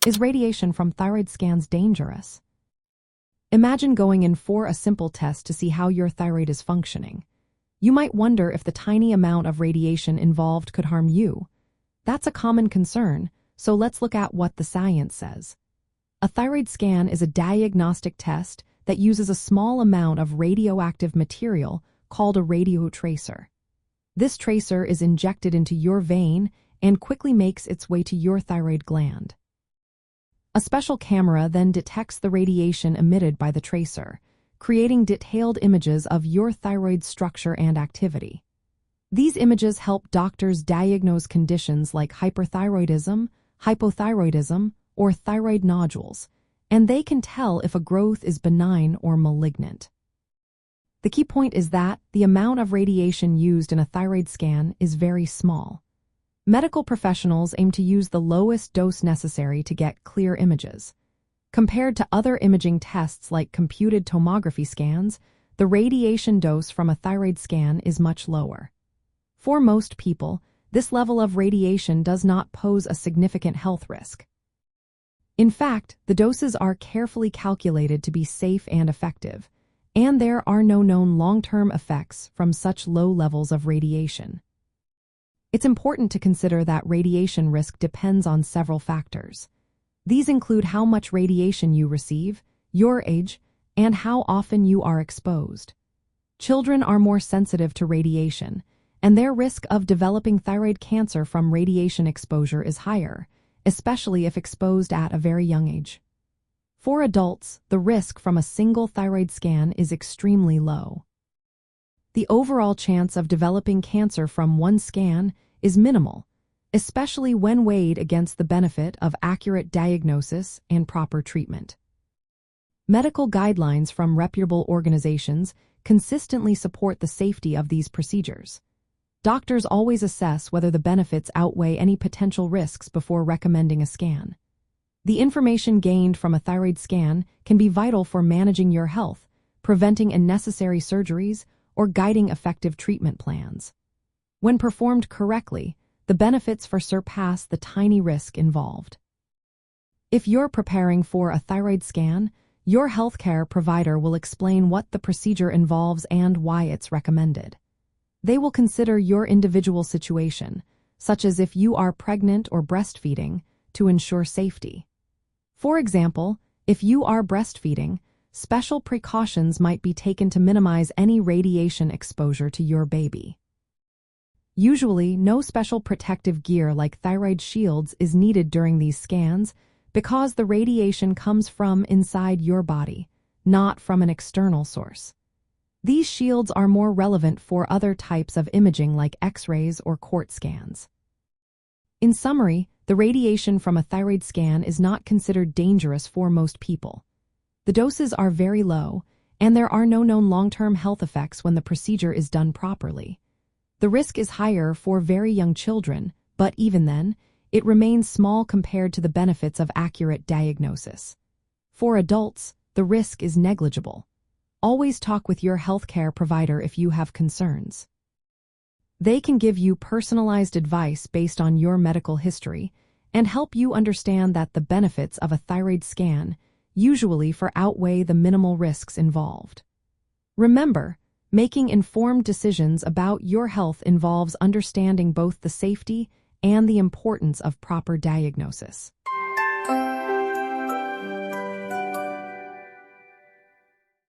Is radiation from thyroid scans dangerous? Imagine going in for a simple test to see how your thyroid is functioning. You might wonder if the tiny amount of radiation involved could harm you. That's a common concern, so let's look at what the science says. A thyroid scan is a diagnostic test that uses a small amount of radioactive material called a radiotracer. This tracer is injected into your vein and quickly makes its way to your thyroid gland. A special camera then detects the radiation emitted by the tracer, creating detailed images of your thyroid structure and activity. These images help doctors diagnose conditions like hyperthyroidism, hypothyroidism, or thyroid nodules, and they can tell if a growth is benign or malignant. The key point is that the amount of radiation used in a thyroid scan is very small. Medical professionals aim to use the lowest dose necessary to get clear images. Compared to other imaging tests like computed tomography scans, the radiation dose from a thyroid scan is much lower. For most people, this level of radiation does not pose a significant health risk. In fact, the doses are carefully calculated to be safe and effective, and there are no known long-term effects from such low levels of radiation. It's important to consider that radiation risk depends on several factors. These include how much radiation you receive, your age, and how often you are exposed. Children are more sensitive to radiation, and their risk of developing thyroid cancer from radiation exposure is higher, especially if exposed at a very young age. For adults, the risk from a single thyroid scan is extremely low. The overall chance of developing cancer from one scan is minimal, especially when weighed against the benefit of accurate diagnosis and proper treatment. Medical guidelines from reputable organizations consistently support the safety of these procedures. Doctors always assess whether the benefits outweigh any potential risks before recommending a scan. The information gained from a thyroid scan can be vital for managing your health, preventing unnecessary surgeries, or guiding effective treatment plans. When performed correctly, the benefits surpass the tiny risk involved. If you're preparing for a thyroid scan, your healthcare provider will explain what the procedure involves and why it's recommended. They will consider your individual situation, such as if you are pregnant or breastfeeding, to ensure safety. For example, if you are breastfeeding, special precautions might be taken to minimize any radiation exposure to your baby. Usually, no special protective gear like thyroid shields is needed during these scans because the radiation comes from inside your body, not from an external source. These shields are more relevant for other types of imaging like X-rays or CT scans. In summary, the radiation from a thyroid scan is not considered dangerous for most people. The doses are very low, and there are no known long-term health effects when the procedure is done properly. The risk is higher for very young children, but even then, it remains small compared to the benefits of accurate diagnosis. For adults, the risk is negligible. Always talk with your healthcare provider if you have concerns. They can give you personalized advice based on your medical history and help you understand that the benefits of a thyroid scan usually outweigh the minimal risks involved. Remember, making informed decisions about your health involves understanding both the safety and the importance of proper diagnosis.